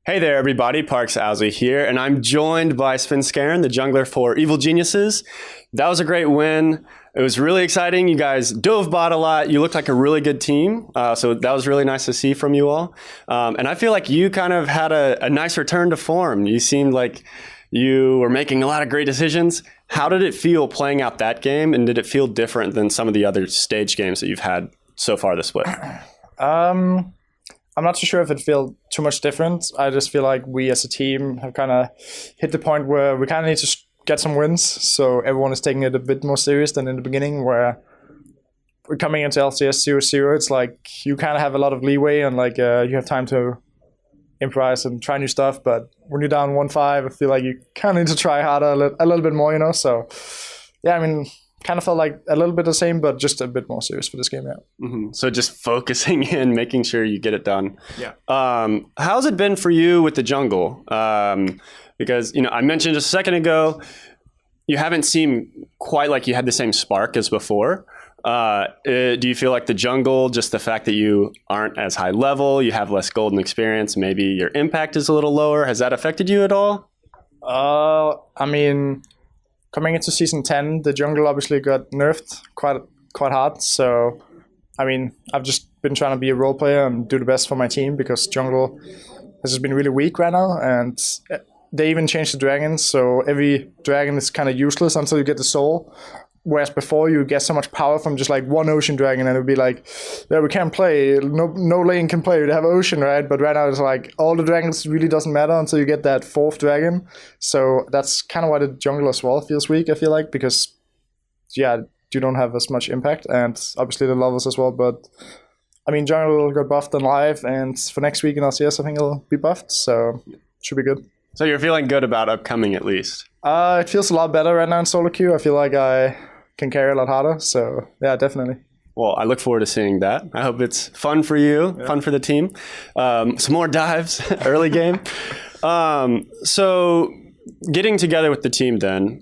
Hey there, everybody. Parks Owsley here, and I'm joined by Svenskeren, the jungler for Evil Geniuses. That was a great win. It was really exciting. You guys dove bot a lot. You looked like a really good team, so that was really nice to see from you all. And I feel like you kind of had a nice return to form. You seemed like you were making a lot of great decisions. How did it feel playing out that game, and did it feel different than some of the other stage games that you've had so far this split? I'm not too sure if it feels too much different. I just feel like we as a team have kind of hit the point where we kind of need to get some wins. So everyone is taking it a bit more serious than in the beginning, where we're coming into LCS 0-0. It's like you kind of have a lot of leeway and you have time to improvise and try new stuff. But when you're down 1-5, I feel like you kind of need to try harder a little bit more, So yeah, I mean, kind of felt like a little bit the same, but just a bit more serious for this game, yeah. Mm-hmm. So just focusing in, making sure you get it done. Yeah. How's it been for you with the jungle? Because, I mentioned just a second ago, you haven't seemed quite like you had the same spark as before. Do you feel like the jungle, just the fact that you aren't as high level, you have less golden experience, maybe your impact is a little lower, has that affected you at all? I mean, coming into season 10, the jungle obviously got nerfed quite hard. So, I mean, I've just been trying to be a role player and do the best for my team, because jungle has just been really weak right now. And they even changed the dragons, so every dragon is kind of useless until you get the soul. Whereas before you get so much power from just like one ocean dragon, and it would be like, yeah, we can't play, no lane can play, we have ocean, right? But right now it's like all the dragons really doesn't matter until you get that fourth dragon. So that's kind of why the jungle as well feels weak, I feel like, because yeah, you don't have as much impact, and obviously the levels as well. But I mean, jungle got buffed on live, and for next week in LCS I think it'll be buffed, so it should be good. So you're feeling good about upcoming at least? It feels a lot better right now in solo queue. I feel like I can carry a lot harder, so yeah, definitely. Well, I look forward to seeing that. I hope it's fun for you, fun for the team. Some more dives, early game. So getting together with the team then,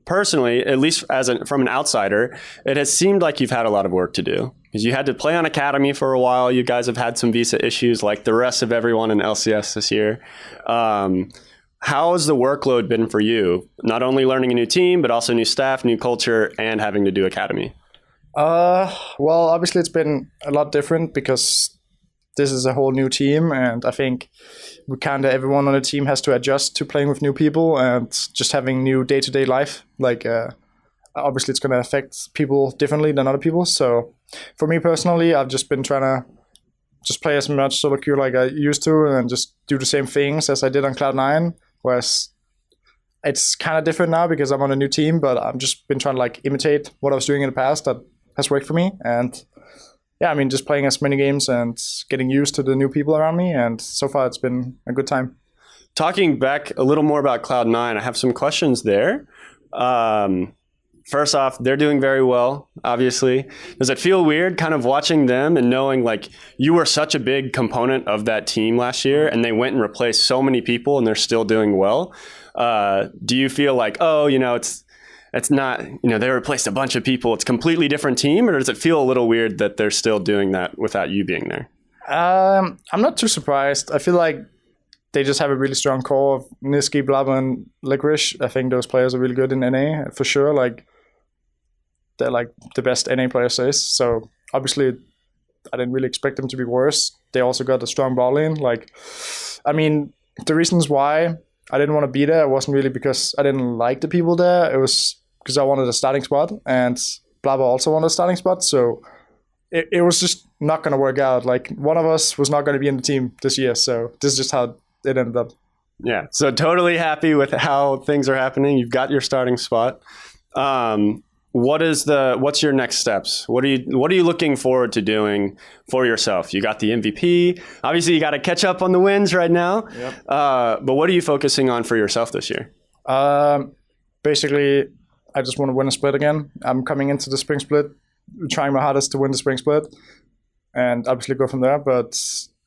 personally, at least from an outsider, it has seemed like you've had a lot of work to do. Because you had to play on Academy for a while. You guys have had some visa issues like the rest of everyone in LCS this year. How has the workload been for you? Not only learning a new team, but also new staff, new culture, and having to do Academy? Well, obviously it's been a lot different because this is a whole new team, and I think everyone on the team has to adjust to playing with new people and just having new day-to-day life. Obviously it's going to affect people differently than other people. So for me personally, I've just been trying to just play as much solo queue like I used to, and just do the same things as I did on Cloud9. Whereas it's kind of different now because I'm on a new team, but I've just been trying to imitate what I was doing in the past that has worked for me. And yeah, I mean, just playing as many games and getting used to the new people around me. And so far it's been a good time. Talking back a little more about Cloud9, I have some questions there. First off, they're doing very well, obviously. Does it feel weird kind of watching them and knowing like you were such a big component of that team last year and they went and replaced so many people and they're still doing well? Do you feel like, it's not, they replaced a bunch of people, it's a completely different team? Or does it feel a little weird that they're still doing that without you being there? I'm not too surprised. I feel like they just have a really strong core of Niski, Blabber, and Licorice. I think those players are really good in NA, for sure. They're like the best NA players is. So obviously I didn't really expect them to be worse. They also got a strong ball lane. The reasons why I didn't want to be there wasn't really because I didn't like the people there. It was because I wanted a starting spot, and Blabber also wanted a starting spot. So it was just not going to work out. Like, one of us was not going to be in the team this year. So this is just how it ended up. Yeah. So totally happy with how things are happening. You've got your starting spot. What's your next steps? What are you looking forward to doing for yourself? You got the MVP. Obviously, you got to catch up on the wins right now. Yep. But what are you focusing on for yourself this year? Basically, I just want to win a split again. I'm coming into the spring split, trying my hardest to win the spring split, and obviously go from there. But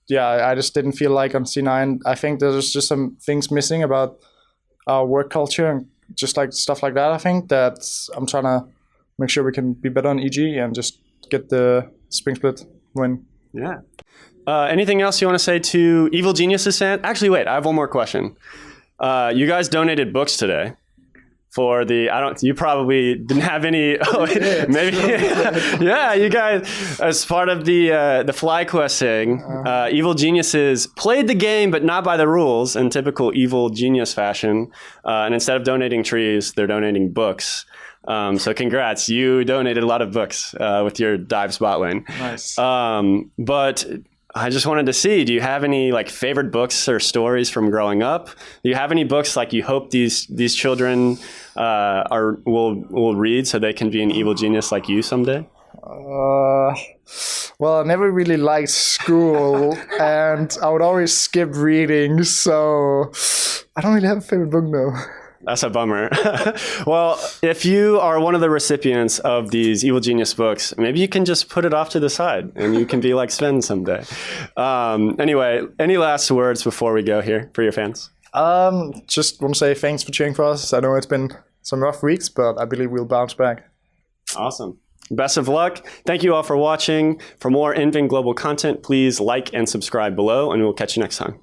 yeah, I just didn't feel like on C9. I think there's just some things missing about our work culture and just like stuff like that. I think that I'm trying to make sure we can be better on EG and just get the spring split win. Yeah. Anything else you want to say to Evil Geniuses fan? Actually, wait, I have one more question. You guys donated books today for the, you probably didn't have any, maybe, yeah, you guys, as part of the FlyQuest thing, Evil Geniuses played the game, but not by the rules in typical Evil Genius fashion. And instead of donating trees, they're donating books. So congrats, you donated a lot of books with your dive spot lane. Nice. But I just wanted to see, do you have any like favorite books or stories from growing up? Do you have any books like you hope these children will read so they can be an evil genius like you someday? Well, I never really liked school, and I would always skip reading, so I don't really have a favorite book now. That's a bummer. Well, if you are one of the recipients of these Evil Genius books, maybe you can just put it off to the side and you can be like Sven someday. Anyway, any last words before we go here for your fans? Just want to say thanks for cheering for us. I know it's been some rough weeks, but I believe we'll bounce back. Awesome. Best of luck. Thank you all for watching. For more Invin Global content, please like and subscribe below, and we'll catch you next time.